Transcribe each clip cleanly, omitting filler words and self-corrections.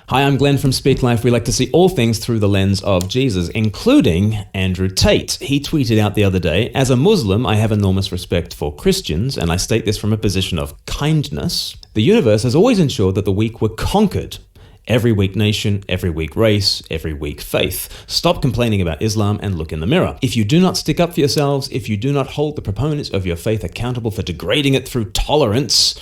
Hi, I'm Glenn from Speak Life. We like to see all things through the lens of Jesus, including Andrew Tate. He tweeted out the other day, "As a Muslim, I have enormous respect for Christians, and I state this from a position of kindness. The universe has always ensured that the weak were conquered. Every weak nation, every weak race, every weak faith. Stop complaining about Islam and look in the mirror. If you do not stick up for yourselves, if you do not hold the proponents of your faith accountable for degrading it through tolerance,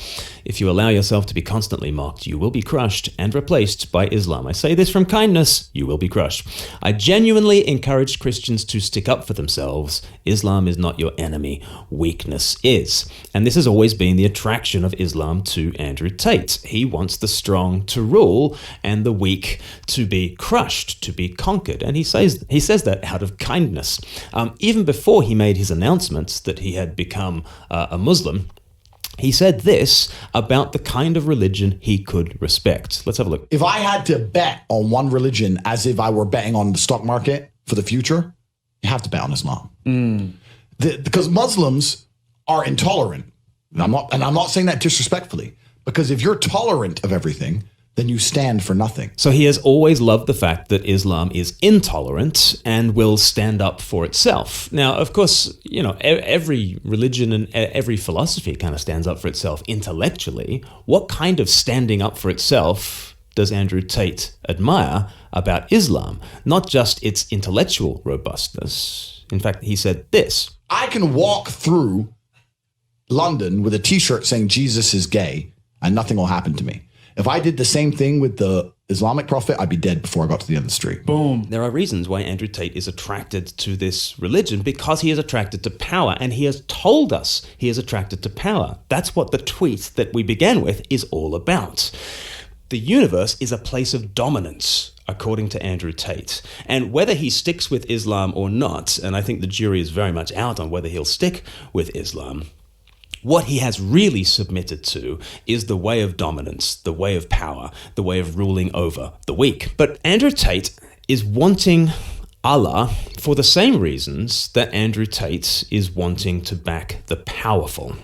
if you allow yourself to be constantly mocked, you will be crushed and replaced by Islam. I say this from kindness, you will be crushed. I genuinely encourage Christians to stick up for themselves. Islam is not your enemy, weakness is." And this has always been the attraction of Islam to Andrew Tate. He wants the strong to rule and the weak to be crushed, to be conquered. And he says that out of kindness. Even before he made his announcements that he had become a Muslim, he said this about the kind of religion he could respect. Let's have a look. If I had to bet on one religion as if I were betting on the stock market for the future, you have to bet on Islam. Because Muslims are intolerant. And I'm not saying that disrespectfully, because if you're tolerant of everything, then you stand for nothing. So he has always loved the fact that Islam is intolerant and will stand up for itself. Now, of course, you know, every religion and every philosophy kind of stands up for itself intellectually. What kind of standing up for itself does Andrew Tate admire about Islam? Not just its intellectual robustness. In fact, he said this. I can walk through London with a t-shirt saying Jesus is gay and nothing will happen to me. If I did the same thing with the Islamic prophet, I'd be dead before I got to the end of the street. Boom. There are reasons why Andrew Tate is attracted to this religion, because he is attracted to power, and he has told us he is attracted to power. That's what the tweet that we began with is all about. The universe is a place of dominance, according to Andrew Tate. And whether he sticks with Islam or not, and I think the jury is very much out on whether he'll stick with Islam, what he has really submitted to is the way of dominance, the way of power, the way of ruling over the weak. But Andrew Tate is wanting Allah for the same reasons that Andrew Tate is wanting to back the powerful.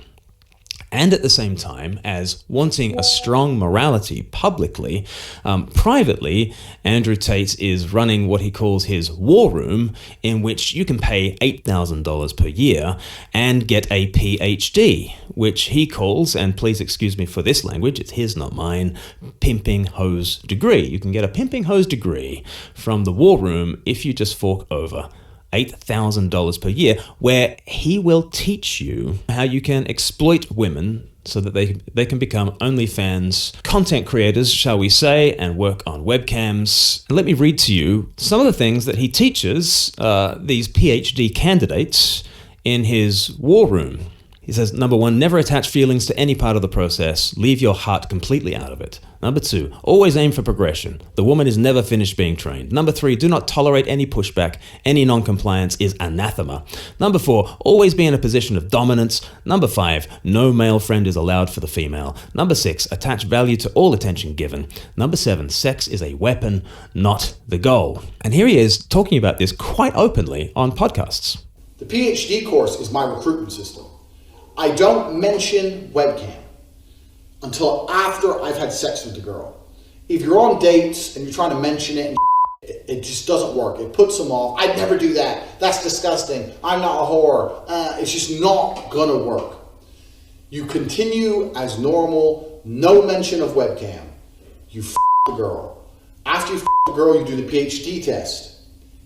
And at the same time as wanting a strong morality publicly, privately, Andrew Tate is running what he calls his war room, in which you can pay $8,000 per year and get a PhD, which he calls, and please excuse me for this language, it's his, not mine, pimping hose degree. You can get a pimping hose degree from the war room if you just fork over $8,000 per year, where he will teach you how you can exploit women so that they can become OnlyFans content creators, shall we say, and work on webcams. Let me read to you some of the things that he teaches these PhD candidates in his war room. He says, number 1, never attach feelings to any part of the process. Leave your heart completely out of it. Number 2, always aim for progression. The woman is never finished being trained. Number 3, do not tolerate any pushback. Any non-compliance is anathema. Number 4, always be in a position of dominance. Number 5, no male friend is allowed for the female. Number 6, attach value to all attention given. Number 7, sex is a weapon, not the goal. And here he is talking about this quite openly on podcasts. The PhD course is my recruitment system. I don't mention webcam until after I've had sex with the girl. If you're on dates and you're trying to mention it, it just doesn't work. It puts them off. I'd never do that. That's disgusting. I'm not a whore. It's just not gonna work. You continue as normal, no mention of webcam. You f*** the girl. After you f*** the girl, you do the PhD test.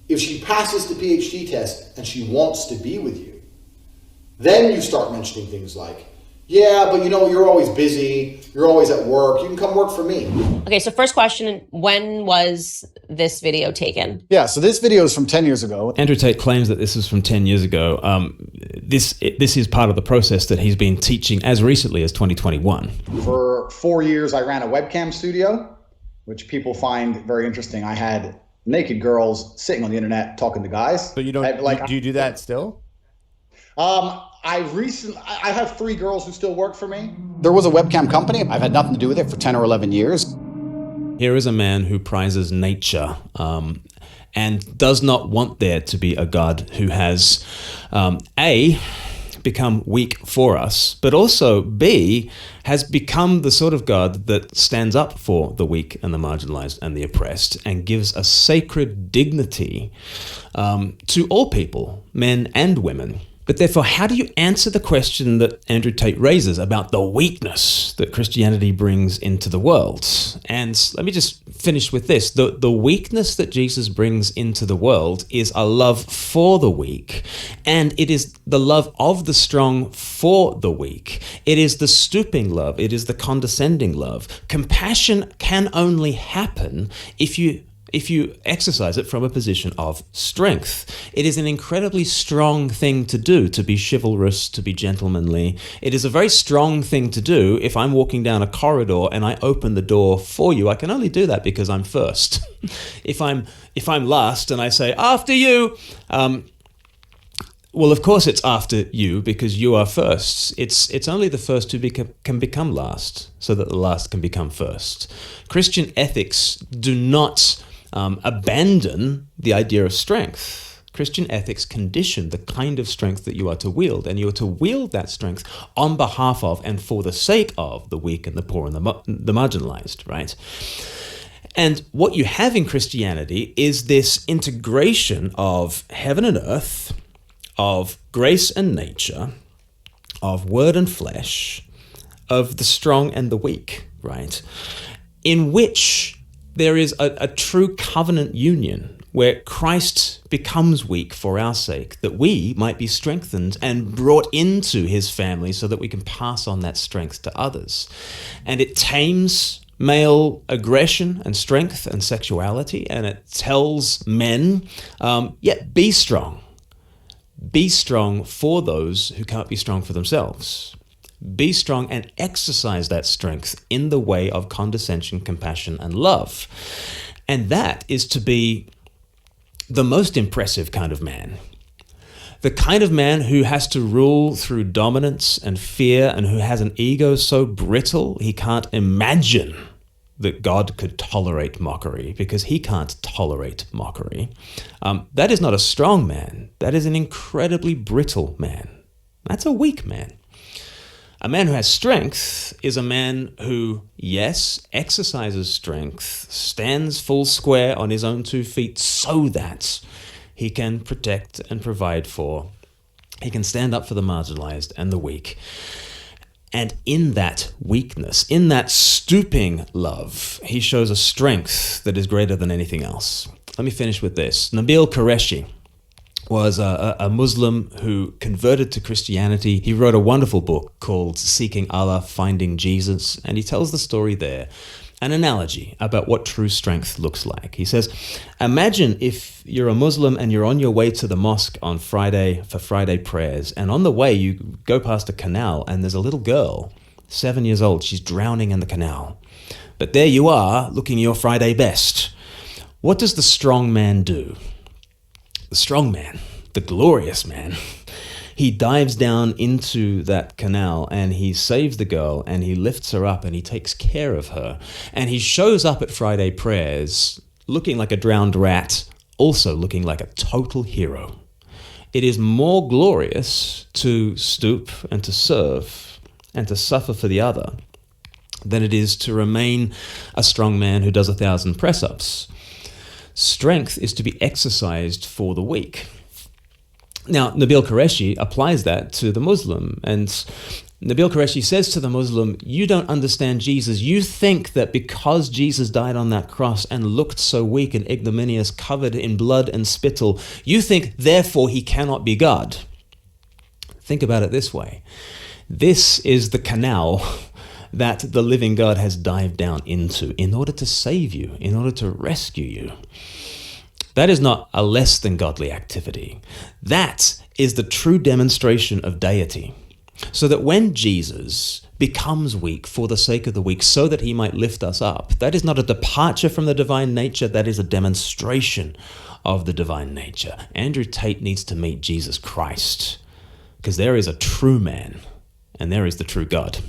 If she passes the PhD test and she wants to be with you, then you start mentioning things like, yeah, but you know, you're always busy, you're always at work, you can come work for me. Okay, so first question, when was this video taken? Yeah, so this video is from 10 years ago. Andrew Tate claims that this is from 10 years ago. This is part of the process that he's been teaching as recently as 2021. For 4 years, I ran a webcam studio, which people find very interesting. I had naked girls sitting on the internet talking to guys. So you don't, do you do that still? I have 3 girls who still work for me. There was a webcam company. I've had nothing to do with it for 10 or 11 years. Here is a man who prizes nature and does not want there to be a God who has, become weak for us, but also B, has become the sort of God that stands up for the weak and the marginalized and the oppressed and gives a sacred dignity to all people, men and women. But therefore, how do you answer the question that Andrew Tate raises about the weakness that Christianity brings into the world? And let me just finish with this. The weakness that Jesus brings into the world is a love for the weak, and it is the love of the strong for the weak. It is the stooping love. It is the condescending love. Compassion can only happen if you exercise it from a position of strength. It is an incredibly strong thing to do, to be chivalrous, to be gentlemanly. It is a very strong thing to do if I'm walking down a corridor and I open the door for you. I can only do that because I'm first. If I'm last and I say, after you, well, of course it's after you because you are first. It's only the first who can become last, so that the last can become first. Christian ethics do not abandon the idea of strength. Christian ethics condition the kind of strength that you are to wield, and you are to wield that strength on behalf of and for the sake of the weak and the poor and the marginalized, right? And what you have in Christianity is this integration of heaven and earth, of grace and nature, of word and flesh, of the strong and the weak, right? In which there is a true covenant union where Christ becomes weak for our sake, that we might be strengthened and brought into his family so that we can pass on that strength to others. And it tames male aggression and strength and sexuality, and it tells men, be strong. Be strong for those who can't be strong for themselves. Be strong and exercise that strength in the way of condescension, compassion, and love. And that is to be the most impressive kind of man. The kind of man who has to rule through dominance and fear and who has an ego so brittle he can't imagine that God could tolerate mockery because he can't tolerate mockery. That is not a strong man. That is an incredibly brittle man. That's a weak man. A man who has strength is a man who, yes, exercises strength, stands full square on his own 2 feet so that he can protect and provide for. He can stand up for the marginalized and the weak. And in that weakness, in that stooping love, he shows a strength that is greater than anything else. Let me finish with this. Nabil Qureshi was a Muslim who converted to Christianity. He wrote a wonderful book called Seeking Allah, Finding Jesus, and he tells the story there, an analogy about what true strength looks like. He says, imagine if you're a Muslim and you're on your way to the mosque on Friday for Friday prayers, and on the way you go past a canal and there's a little girl, 7 years old, she's drowning in the canal. But there you are, looking your Friday best. What does the strong man do? The strong man, the glorious man, he dives down into that canal and he saves the girl and he lifts her up and he takes care of her. And he shows up at Friday prayers looking like a drowned rat, also looking like a total hero. It is more glorious to stoop and to serve and to suffer for the other than it is to remain a strong man who does 1,000 press-ups. Strength is to be exercised for the weak. Now, Nabil Qureshi applies that to the Muslim, and Nabil Qureshi says to the Muslim, you don't understand Jesus. You think that because Jesus died on that cross and looked so weak and ignominious, covered in blood and spittle, you think, therefore, he cannot be God. Think about it this way. This is the canal that the living God has dived down into in order to save you, in order to rescue you. That is not a less than godly activity. That is the true demonstration of deity. So that when Jesus becomes weak for the sake of the weak, so that he might lift us up, that is not a departure from the divine nature, that is a demonstration of the divine nature. Andrew Tate needs to meet Jesus Christ, because there is a true man, and there is the true God.